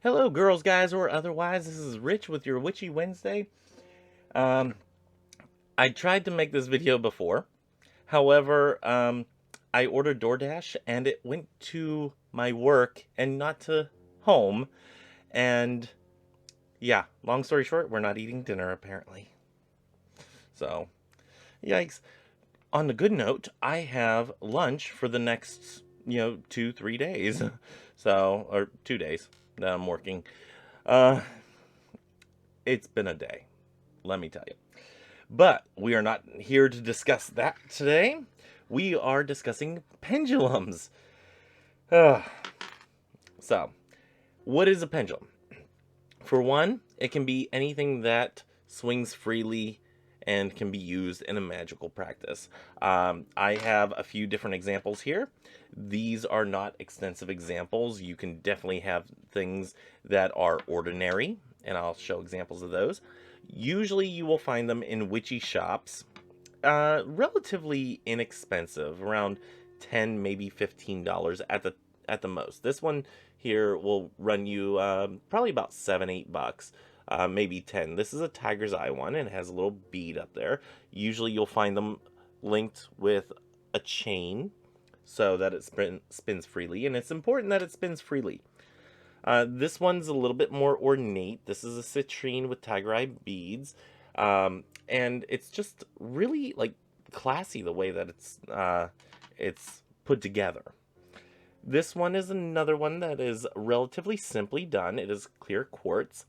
Hello, girls, guys, or otherwise. This is Rich with your Witchy Wednesday. Um, I tried to make this video before. However, I ordered DoorDash and it went to my work and not to home. And yeah, long story short, we're not eating dinner apparently. So, yikes. On the good note, I have lunch for the next, 2, 3 days. So, or 2 days that I'm working. Uh, it's been a day, let me tell you. But we are not here to discuss that today. We are discussing pendulums. Uh, so, what is a pendulum? For one, it can be anything that swings freely and can be used in a magical practice. I have a few different examples here. These are not extensive examples. You can definitely have things that are ordinary, and I'll show examples of those. Usually you will find them in witchy shops, relatively inexpensive, around 10, maybe $15 at the most. This one here will run you probably about 7, 8 bucks, maybe 10. This is a tiger's eye one and it has a little bead up there. Usually you'll find them linked with a chain so that it spins freely, and it's important that it spins freely. This one's a little bit more ornate. This is a citrine with tiger eye beads. And it's just really like classy the way that it's put together. This one is another one that is relatively simply done. It is clear quartz,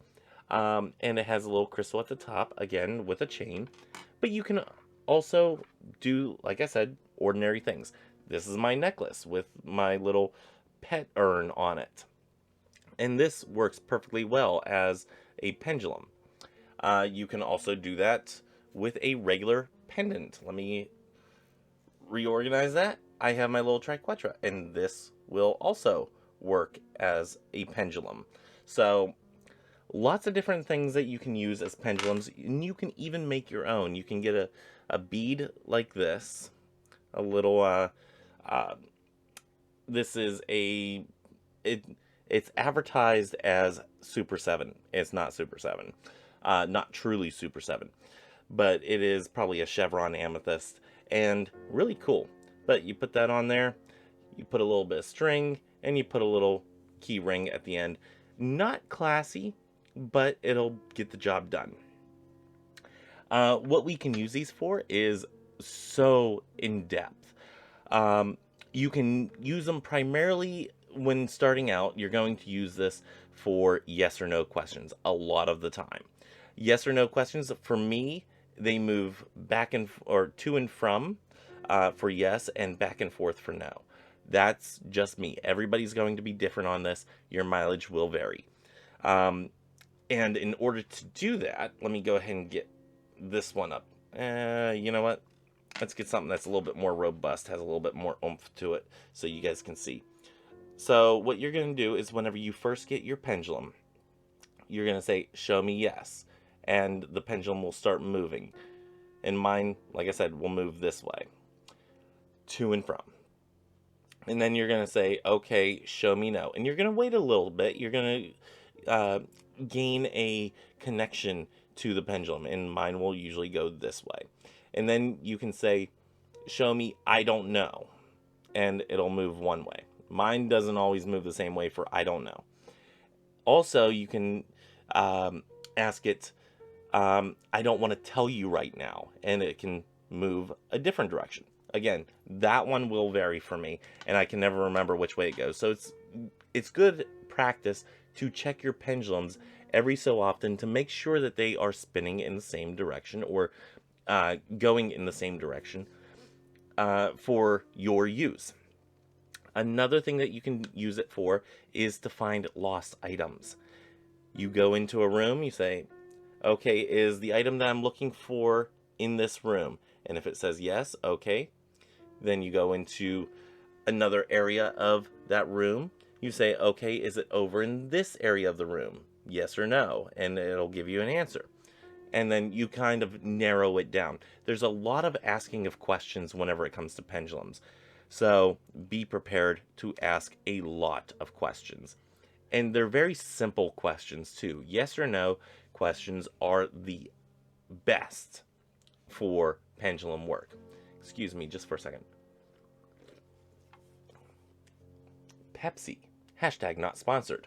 and it has a little crystal at the top, again with a chain. But you can also do, like I said, ordinary things. This is my necklace with my little pet urn on it. And this works perfectly well as a pendulum. You can also do that with a regular pendant. Let me reorganize that. I have my little triquetra, and this will also work as a pendulum. So, lots of different things that you can use as pendulums, and you can even make your own. You can get a bead like this, a little, this is it's advertised as Super 7. It's not Super 7. Not truly Super 7. But it is probably a chevron amethyst and really cool. But you put that on there, you put a little bit of string, and you put a little key ring at the end. Not classy, but it'll get the job done. What we can use these for is so in-depth. You can use them primarily when starting out. You're going to use this for yes or no questions a lot of the time. Yes or no questions, for me, they move back and or to and from for yes, and back and forth for no. That's just me. Everybody's going to be different on this. Your mileage will vary. And in order to do that, let me go ahead and get this one up. You know what? Let's get something that's a little bit more robust, has a little bit more oomph to it, so you guys can see. So what you're going to do is whenever you first get your pendulum, you're going to say, show me yes. And the pendulum will start moving. And mine, like I said, will move this way, to and from. And then you're going to say, okay, show me no. And you're going to wait a little bit. You're going to gain a connection to the pendulum. And mine will usually go this way. And then you can say, show me I don't know. And it'll move one way. Mine doesn't always move the same way for I don't know. Also, you can ask it, I don't want to tell you right now. And it can move a different direction. Again, that one will vary for me, and I can never remember which way it goes. So it's good practice to check your pendulums every so often to make sure that they are spinning in the same direction or going in the same direction for your use. Another thing that you can use it for is to find lost items. You go into a room, you say, okay, is the item that I'm looking for in this room? And if it says yes, okay, then you go into another area of that room. You say, okay, is it over in this area of the room? Yes or no? And it'll give you an answer. And then you kind of narrow it down. There's a lot of asking of questions whenever it comes to pendulums. So be prepared to ask a lot of questions. And they're very simple questions too. Yes or no questions are the best for pendulum work. Excuse me just for a second. Pepsi. Hashtag not sponsored.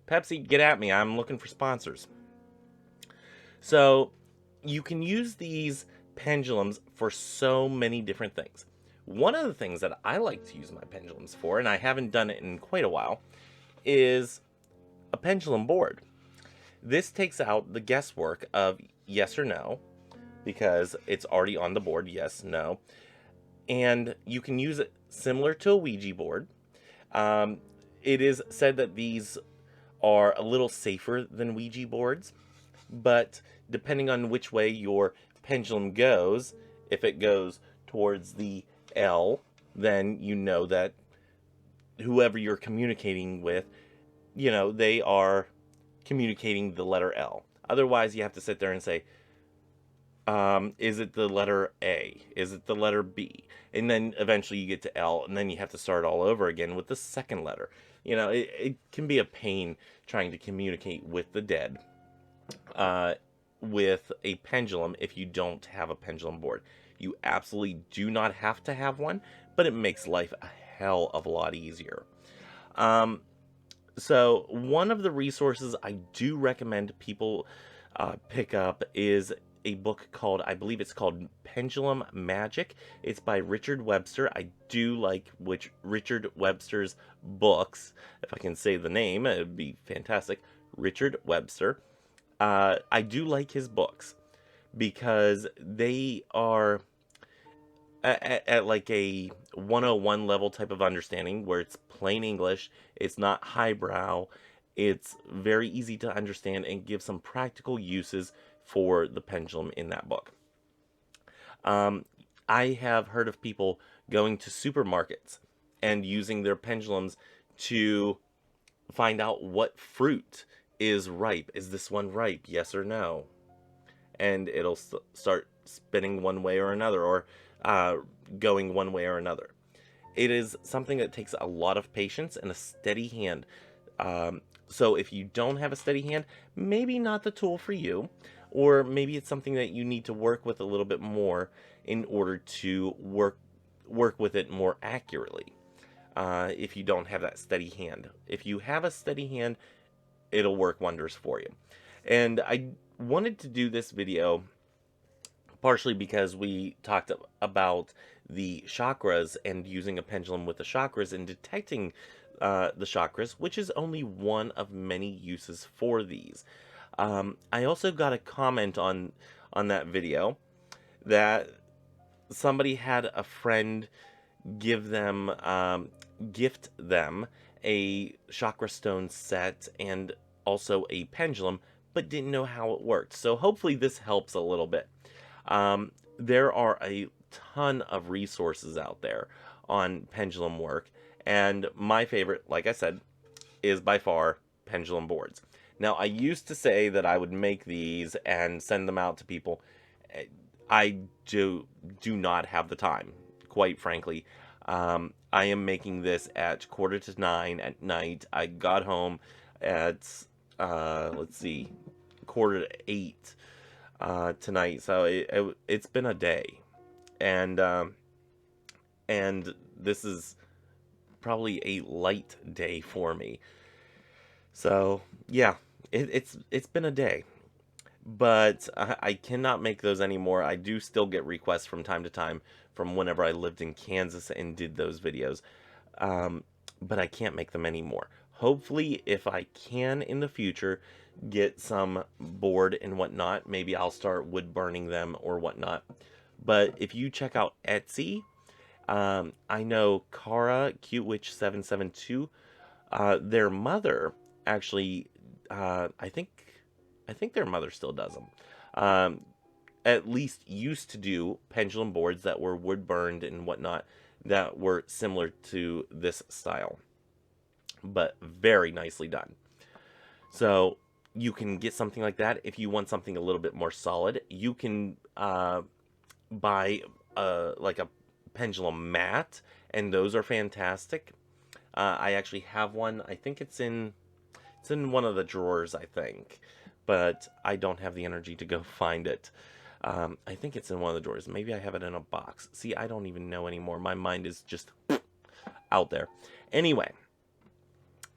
Pepsi, get at me. I'm looking for sponsors. So you can use these pendulums for so many different things. One of the things that I like to use my pendulums for, and I haven't done it in quite a while, is a pendulum board. This takes out the guesswork of yes or no, because it's already on the board, yes, no. And you can use it similar to a Ouija board. It is said that these are a little safer than Ouija boards, but depending on which way your pendulum goes, if it goes towards the L, then you know that whoever you're communicating with, they are communicating the letter L. Otherwise, you have to sit there and say, is it the letter A? Is it the letter B? And then eventually you get to L, and then you have to start all over again with the second letter. It can be a pain trying to communicate with the dead with a pendulum if you don't have a pendulum board. You absolutely do not have to have one, but it makes life a hell of a lot easier. So one of the resources I do recommend people pick up is a book called, I believe it's called Pendulum Magic. It's by Richard Webster. I do like Richard Webster's books. If I can say the name, it would be fantastic. Richard Webster. I do like his books because they are at like a 101 level type of understanding where it's plain English, it's not highbrow, it's very easy to understand and give some practical uses for the pendulum in that book. I have heard of people going to supermarkets and using their pendulums to find out what fruit is ripe. Is this one ripe? Yes or no? And it'll start spinning one way or another, or going one way or another. It is something that takes a lot of patience and a steady hand. So if you don't have a steady hand, maybe not the tool for you, or maybe it's something that you need to work with a little bit more in order to work with it more accurately. If you don't have that steady hand. If you have a steady hand, it'll work wonders for you. And I wanted to do this video partially because we talked about the chakras and using a pendulum with the chakras and detecting the chakras, which is only one of many uses for these. I also got a comment on that video that somebody had a friend gift them a chakra stone set and also a pendulum, but didn't know how it worked. So hopefully this helps a little bit. There are a ton of resources out there on pendulum work, and my favorite, like I said, is by far Pendulum Boards. Now, I used to say that I would make these and send them out to people. I do not have the time, quite frankly. I am making this at 8:45 at night. I got home at, let's see, 7:45 tonight. So it's been a day. And this is probably a light day for me. So, yeah, it's been a day. But I cannot make those anymore. I do still get requests from time to time from whenever I lived in Kansas and did those videos. But I can't make them anymore. Hopefully, if I can in the future get some board and whatnot, maybe I'll start wood burning them or whatnot. But if you check out Etsy, I know Cara, Cute Witch 772, their mother actually, I think their mother still does them. At least used to do pendulum boards that were wood burned and whatnot that were similar to this style, but very nicely done. So you can get something like that. If you want something a little bit more solid, you can buy like a pendulum mat, and those are fantastic. I actually have one. I think it's in It's in one of the drawers, I think, but I don't have the energy to go find it. I think it's in one of the drawers. Maybe I have it in a box. See, I don't even know anymore. My mind is just out there. Anyway,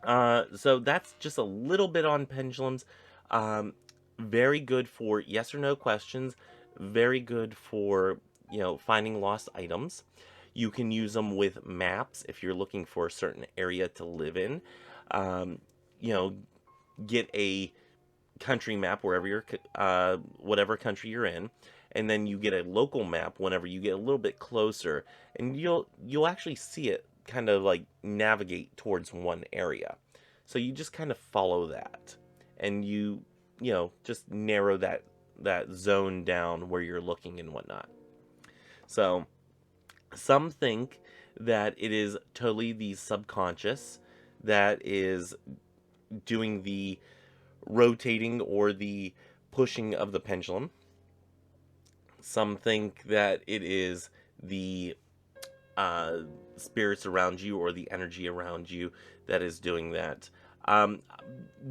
so that's just a little bit on pendulums. Very good for yes or no questions. Very good for, finding lost items. You can use them with maps if you're looking for a certain area to live in. Um, you know, get a country map wherever you're, whatever country you're in, and then you get a local map whenever you get a little bit closer, and you'll actually see it kind of like navigate towards one area. So you just kind of follow that, and just narrow that zone down where you're looking and whatnot. So some think that it is totally the subconscious that is doing the rotating or the pushing of the pendulum. Some think that it is the spirits around you or the energy around you that is doing that.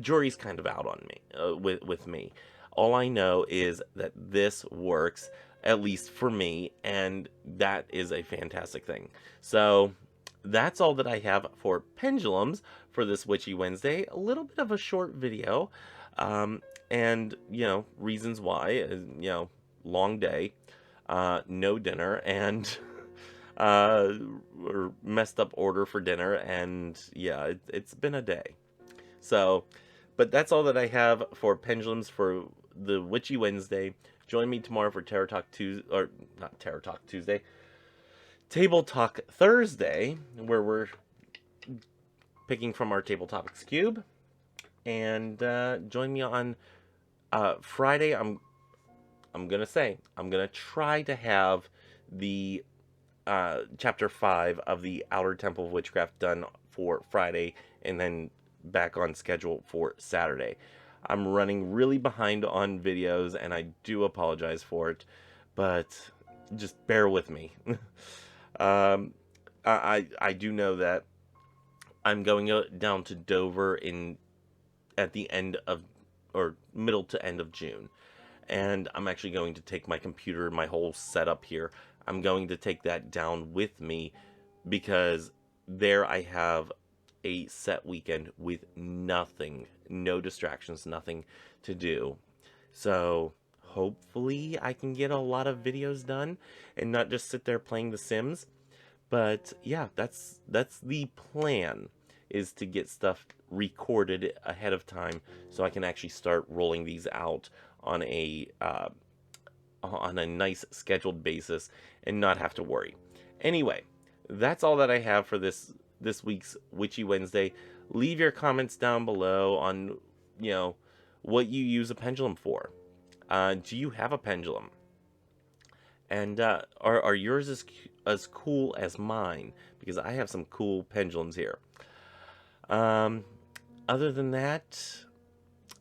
Jury's kind of out on me, with me. All I know is that this works, at least for me, and that is a fantastic thing. So that's all that I have for pendulums for this Witchy Wednesday. A little bit of a short video, and reasons why. Long day, no dinner, and or messed up order for dinner, and yeah, it's been a day. So, but that's all that I have for pendulums for the Witchy Wednesday. Join me tomorrow for Tarot Talk Tuesday, or not Tarot Talk Tuesday, Table Talk Thursday, where we're picking from our Table Topics cube. And join me on Friday. I'm gonna try to have the chapter 5 of the Outer Temple of Witchcraft done for Friday, and then back on schedule for Saturday. I'm running really behind on videos, and I do apologize for it, but just bear with me. I do know that I'm going down to Dover at the end of, or middle to end of June, and I'm actually going to take my computer, my whole setup here. I'm going to take that down with me, because there I have a set weekend with nothing, no distractions, nothing to do. So hopefully I can get a lot of videos done and not just sit there playing The Sims. But yeah, that's the plan, is to get stuff recorded ahead of time so I can actually start rolling these out on a nice scheduled basis and not have to worry. Anyway, that's all that I have for this week's Witchy Wednesday. Leave your comments down below on what you use a pendulum for. Do you have a pendulum? And are yours as cool as mine? Because I have some cool pendulums here. Other than that,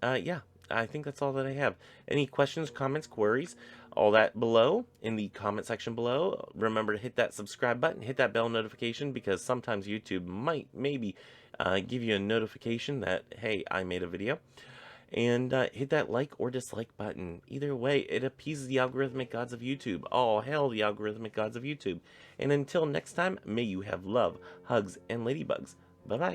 yeah, I think that's all that I have. Any questions, comments, queries, all that below in the comment section below. Remember to hit that subscribe button, hit that bell notification, because sometimes YouTube might maybe give you a notification that, hey, I made a video. And hit that like or dislike button. Either way, it appeases the algorithmic gods of YouTube. Oh, hell, the algorithmic gods of YouTube. And until next time, may you have love, hugs, and ladybugs. Bye-bye.